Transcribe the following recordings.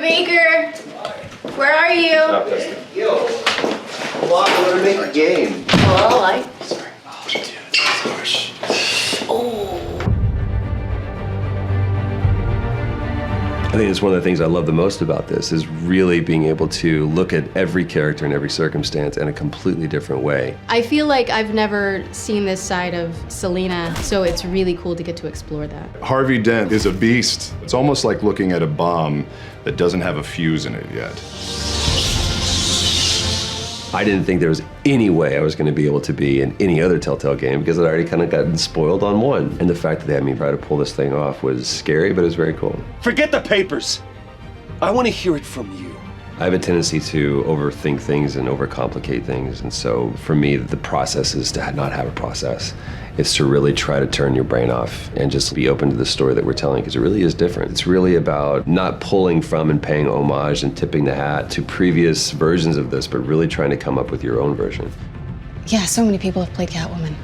Baker, where are you? Yo, come on, we're gonna make a game. Well, Sorry. Oh, dude, that's harsh. Oh. I think it's one of the things I love the most about this is really being able to look at every character and every circumstance in a completely different way. I feel like I've never seen this side of Selena, so it's really cool to get to explore that. Harvey Dent is a beast. It's almost like looking at a bomb that doesn't have a fuse in it yet. I didn't think there was any way I was going to be able to be in any other Telltale game because I'd already kind of gotten spoiled on one. And the fact that they had me try to pull this thing off was scary, but it was very cool. Forget the papers. I want to hear it from you. I have a tendency to overthink things and overcomplicate things. And so for me, the process is to not have a process. It's to really try to turn your brain off and just be open to the story that we're telling, because it really is different. It's really about not pulling from and paying homage and tipping the hat to previous versions of this, but really trying to come up with your own version. Yeah, so many people have played Catwoman,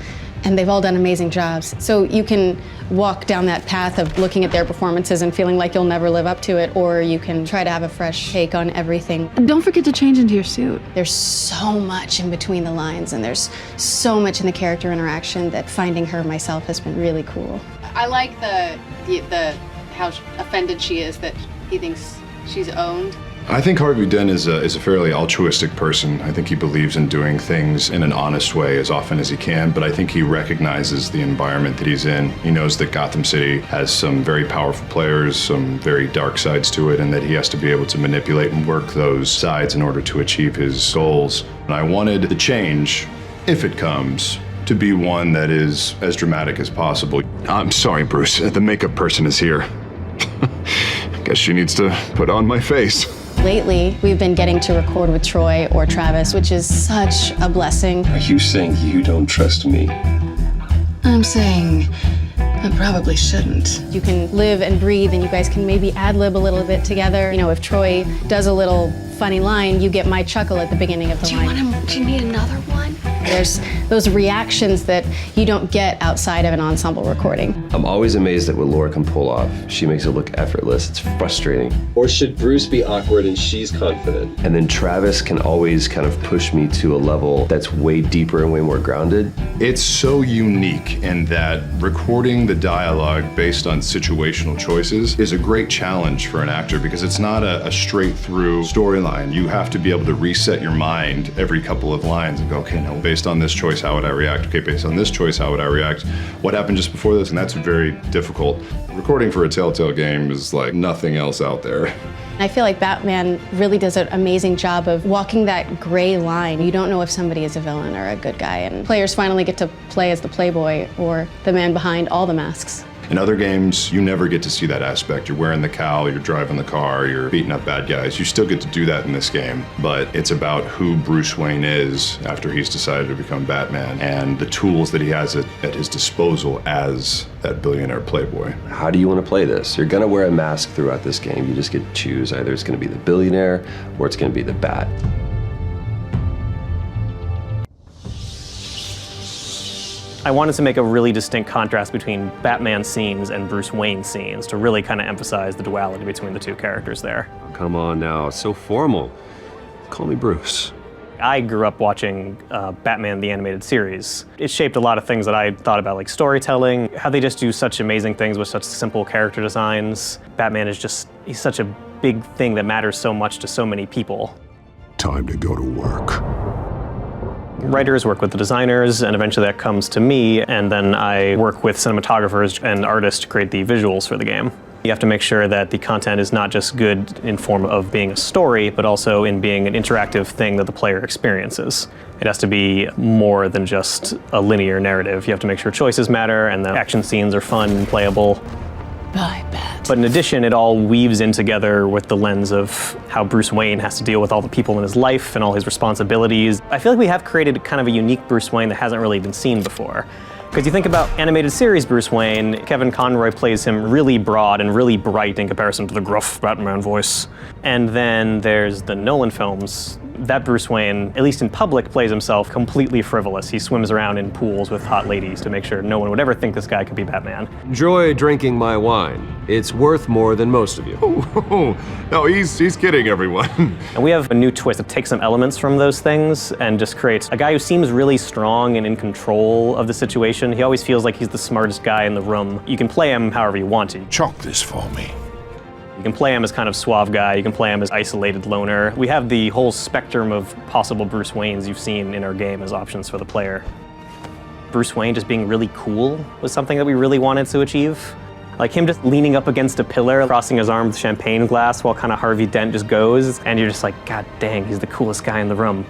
and they've all done amazing jobs. So you can walk down that path of looking at their performances and feeling like you'll never live up to it, or you can try to have a fresh take on everything. And don't forget to change into your suit. There's so much in between the lines, and there's so much in the character interaction that finding her myself has been really cool. I like the how offended she is that he thinks she's owned. I think Harvey Dent is a fairly altruistic person. I think he believes in doing things in an honest way as often as he can, but I think he recognizes the environment that he's in. He knows that Gotham City has some very powerful players, some very dark sides to it, and that he has to be able to manipulate and work those sides in order to achieve his goals. And I wanted the change, if it comes, to be one that is as dramatic as possible. I'm sorry, Bruce. The makeup person is here. Guess she needs to put on my face. Lately, we've been getting to record with Troy or Travis, which is such a blessing. Are you saying you don't trust me? I'm saying I probably shouldn't. You can live and breathe, and you guys can maybe ad-lib a little bit together. You know, if Troy does a little funny line, you get my chuckle at the beginning of the line. Do you need another one? There's those reactions that you don't get outside of an ensemble recording. I'm always amazed at what Laura can pull off. She makes it look effortless. It's frustrating. Or should Bruce be awkward and she's confident? And then Travis can always kind of push me to a level that's way deeper and way more grounded. It's so unique in that recording the dialogue based on situational choices is a great challenge for an actor, because it's not a straight through storyline. You have to be able to reset your mind every couple of lines and go, okay, no, based on this choice, how would I react? Okay, based on this choice, how would I react? What happened just before this? And that's very difficult. Recording for a Telltale game is like nothing else out there. I feel like Batman really does an amazing job of walking that gray line. You don't know if somebody is a villain or a good guy, and players finally get to play as the playboy or the man behind all the masks. In other games, you never get to see that aspect. You're wearing the cowl, you're driving the car, you're beating up bad guys. You still get to do that in this game, but it's about who Bruce Wayne is after he's decided to become Batman and the tools that he has at his disposal as that billionaire playboy. How do you want to play this? You're going to wear a mask throughout this game. You just get to choose. Either it's going to be the billionaire or it's going to be the Bat. I wanted to make a really distinct contrast between Batman scenes and Bruce Wayne scenes to really kind of emphasize the duality between the two characters there. Come on now, it's so formal. Call me Bruce. I grew up watching Batman the Animated Series. It shaped a lot of things that I thought about, like storytelling, how they just do such amazing things with such simple character designs. Batman is just, he's such a big thing that matters so much to so many people. Time to go to work. Writers work with the designers, and eventually that comes to me, and then I work with cinematographers and artists to create the visuals for the game. You have to make sure that the content is not just good in form of being a story, but also in being an interactive thing that the player experiences. It has to be more than just a linear narrative. You have to make sure choices matter and the action scenes are fun and playable. Bye, Bat. But in addition, it all weaves in together with the lens of how Bruce Wayne has to deal with all the people in his life and all his responsibilities. I feel like we have created kind of a unique Bruce Wayne that hasn't really been seen before. Because you think about animated series Bruce Wayne, Kevin Conroy plays him really broad and really bright in comparison to the gruff Batman voice. And then there's the Nolan films, That Bruce Wayne, at least in public, plays himself completely frivolous. He swims around in pools with hot ladies to make sure no one would ever think this guy could be Batman. Enjoy drinking my wine. It's worth more than most of you. No, he's kidding, everyone. And we have a new twist that takes some elements from those things and just creates a guy who seems really strong and in control of the situation. He always feels like he's the smartest guy in the room. You can play him however you want to. Chalk this for me. You can play him as kind of suave guy, you can play him as isolated loner. We have the whole spectrum of possible Bruce Waynes you've seen in our game as options for the player. Bruce Wayne just being really cool was something that we really wanted to achieve. Like him just leaning up against a pillar, crossing his arm with champagne glass while kind of Harvey Dent just goes, and you're just like, God dang, he's the coolest guy in the room.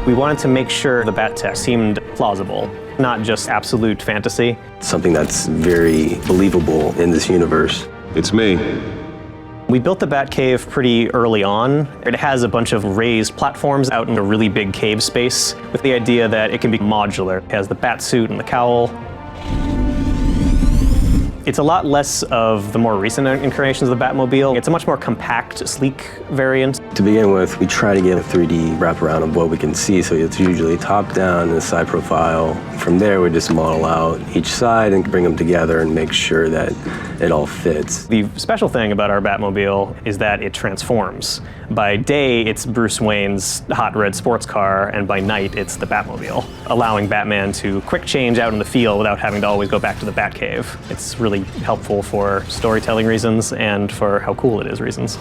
We wanted to make sure the bat tech seemed plausible, not just absolute fantasy. Something that's very believable in this universe. It's me. We built the bat cave pretty early on. It has a bunch of raised platforms out in a really big cave space with the idea that it can be modular. It has the bat suit and the cowl. It's a lot less of the more recent incarnations of the Batmobile. It's a much more compact, sleek variant. To begin with, we try to get a 3D wraparound of what we can see, so it's usually top-down and a side profile. From there, we just model out each side and bring them together and make sure that it all fits. The special thing about our Batmobile is that it transforms. By day, it's Bruce Wayne's hot red sports car, and by night, it's the Batmobile, allowing Batman to quick change out in the field without having to always go back to the Batcave. It's really helpful for storytelling reasons and for how cool it is reasons.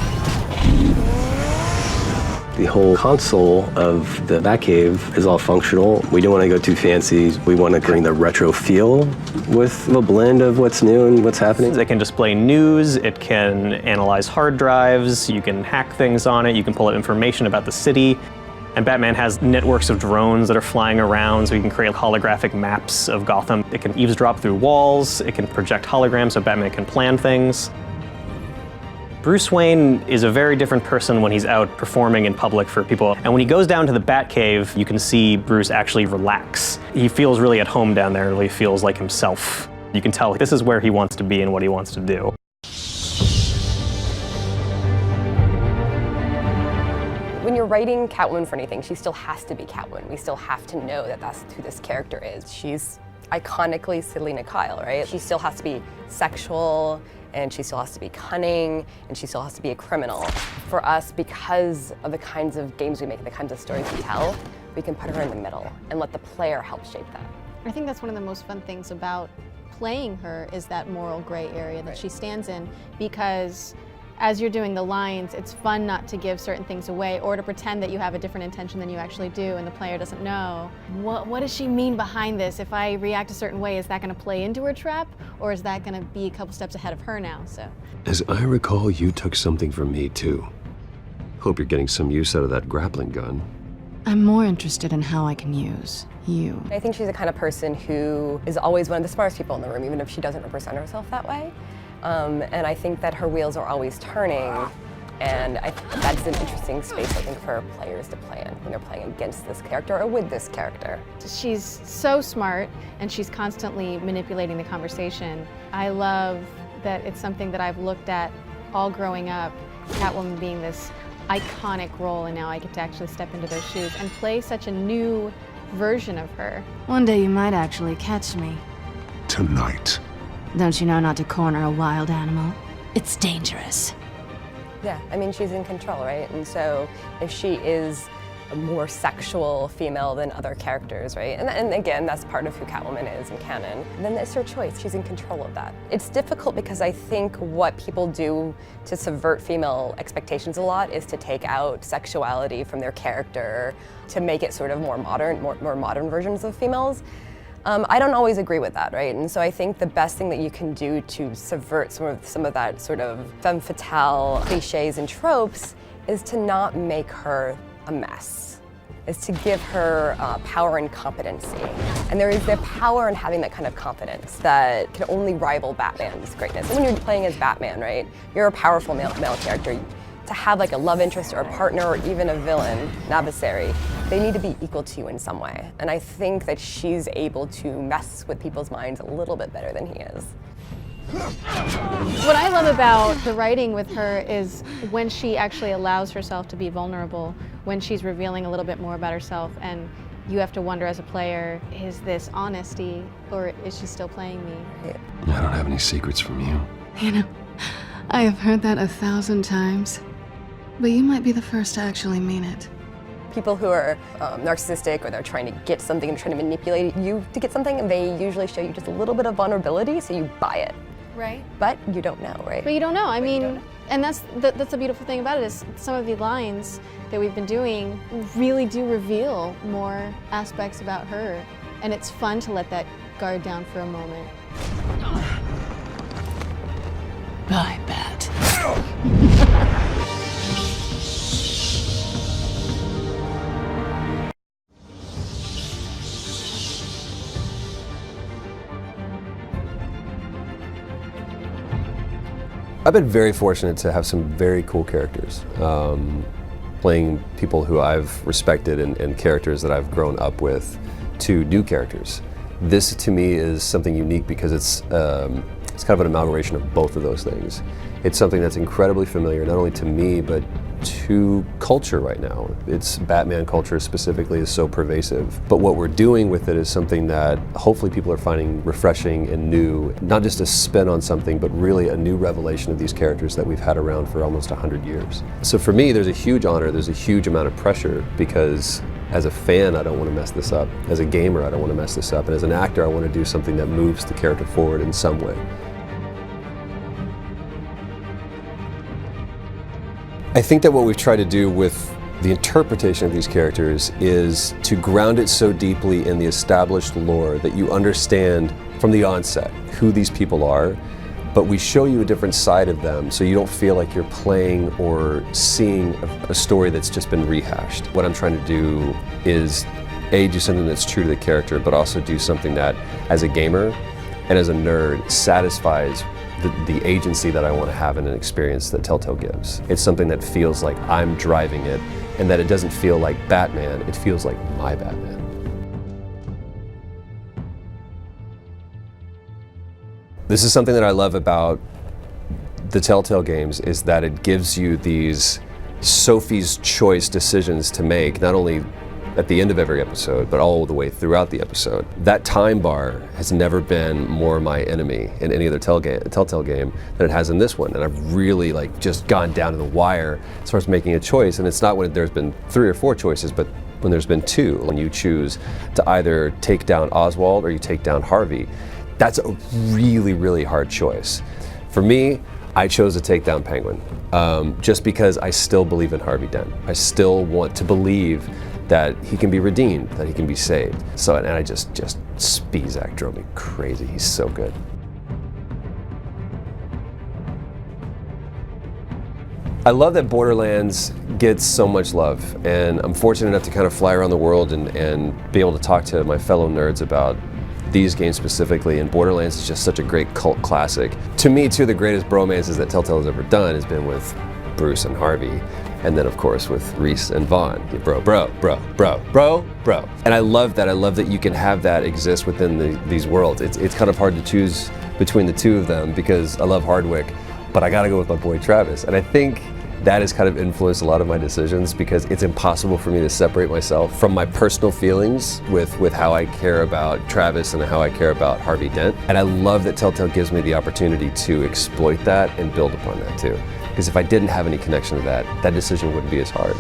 The whole console of the Batcave is all functional. We don't want to go too fancy. We want to bring the retro feel with a blend of what's new and what's happening. It can display news, it can analyze hard drives, you can hack things on it, you can pull up information about the city. And Batman has networks of drones that are flying around, so you can create holographic maps of Gotham. It can eavesdrop through walls, it can project holograms so Batman can plan things. Bruce Wayne is a very different person when he's out performing in public for people. And when he goes down to the Batcave, you can see Bruce actually relax. He feels really at home down there and really feels like himself. You can tell this is where he wants to be and what he wants to do. When you're writing Catwoman for anything, she still has to be Catwoman. We still have to know that that's who this character is. She's iconically Selina Kyle, right? She still has to be sexual, and she still has to be cunning, and she still has to be a criminal. For us, because of the kinds of games we make and the kinds of stories we tell, we can put her in the middle and let the player help shape that. I think that's one of the most fun things about playing her is that moral gray area that she stands in, because as you're doing the lines, it's fun not to give certain things away or to pretend that you have a different intention than you actually do and the player doesn't know. What does she mean behind this? If I react a certain way, is that going to play into her trap, or is that going to be a couple steps ahead of her now? So, As I recall, you took something from me, too. Hope you're getting some use out of that grappling gun. I'm more interested in how I can use you. I think she's the kind of person who is always one of the smartest people in the room, even if she doesn't represent herself that way. And I think that her wheels are always turning, and that's an interesting space, I think, for players to play in when they're playing against this character or with this character. she's so smart, and she's constantly manipulating the conversation. I love that it's something that I've looked at all growing up, Catwoman being this iconic role, and now I get to actually step into those shoes and play such a new version of her. One day you might actually catch me. Tonight. Don't you know not to corner a wild animal? It's dangerous. Yeah, I mean, she's in control, right? And so if she is a more sexual female than other characters, right? And again, that's part of who Catwoman is in canon. Then it's her choice. She's in control of that. It's difficult because I think what people do to subvert female expectations a lot is to take out sexuality from their character to make it sort of more modern, more modern versions of females. I don't always agree with that, right? And so I think the best thing that you can do to subvert some of that sort of femme fatale cliches and tropes is to not make her a mess, is to give her power and competency. And there is the power in having that kind of confidence that can only rival Batman's greatness. And when you're playing as Batman, right, you're a powerful male character. To have like a love interest or a partner or even a villain, an adversary, they need to be equal to you in some way. And I think that she's able to mess with people's minds a little bit better than he is. What I love about the writing with her is when she actually allows herself to be vulnerable, when she's revealing a little bit more about herself, and you have to wonder as a player, is this honesty or is she still playing me? I don't have any secrets from you. You know, I have heard that 1,000 times, but you might be the first to actually mean it. People who are narcissistic or they're trying to get something and trying to manipulate you to get something, and they usually show you just a little bit of vulnerability, so you buy it. Right. But you don't know, right? But you don't know. I mean, and that's the beautiful thing about it is some of the lines that we've been doing really do reveal more aspects about her. And it's fun to let that guard down for a moment. I bet. I've been very fortunate to have some very cool characters. Playing people who I've respected and characters that I've grown up with to new characters. This to me is something unique because it's kind of an amalgamation of both of those things. It's something that's incredibly familiar, not only to me, but to culture right now. It's Batman culture specifically is so pervasive. But what we're doing with it is something that hopefully people are finding refreshing and new, not just a spin on something, but really a new revelation of these characters that we've had around for almost 100 years. So for me, there's a huge honor, there's a huge amount of pressure because as a fan, I don't want to mess this up. As a gamer, I don't want to mess this up. And as an actor, I want to do something that moves the character forward in some way. I think that what we've tried to do with the interpretation of these characters is to ground it so deeply in the established lore that you understand from the onset who these people are, but we show you a different side of them so you don't feel like you're playing or seeing a story that's just been rehashed. What I'm trying to do is A, do something that's true to the character, but also do something that, as a gamer and as a nerd, satisfies the agency that I want to have in an experience that Telltale gives. It's something that feels like I'm driving it and that it doesn't feel like Batman, it feels like my Batman. This is something that I love about the Telltale games is that it gives you these Sophie's choice decisions to make, not only at the end of every episode, but all the way throughout the episode. That time bar has never been more my enemy in any other Telltale game than it has in this one. And I've really just gone down to the wire as far as making a choice. And it's not when there's been 3 or 4 choices, but when there's been 2. When you choose to either take down Oswald or you take down Harvey, that's a really, really hard choice. For me, I chose to take down Penguin, just because I still believe in Harvey Dent. I still want to believe that he can be redeemed, that he can be saved. So, and I just Spizak drove me crazy. He's so good. I love that Borderlands gets so much love, and I'm fortunate enough to kind of fly around the world and be able to talk to my fellow nerds about these games specifically, and Borderlands is just such a great cult classic. To me, two of the greatest bromances that Telltale has ever done has been with Bruce and Harvey, and then of course with Reese and Vaughn. Bro. And I love that. I love that you can have that exist within these worlds. It's kind of hard to choose between the two of them because I love Hardwick, but I gotta go with my boy Travis. And I think that has kind of influenced a lot of my decisions because it's impossible for me to separate myself from my personal feelings with how I care about Travis and how I care about Harvey Dent. And I love that Telltale gives me the opportunity to exploit that and build upon that too. Because if I didn't have any connection to that decision wouldn't be as hard.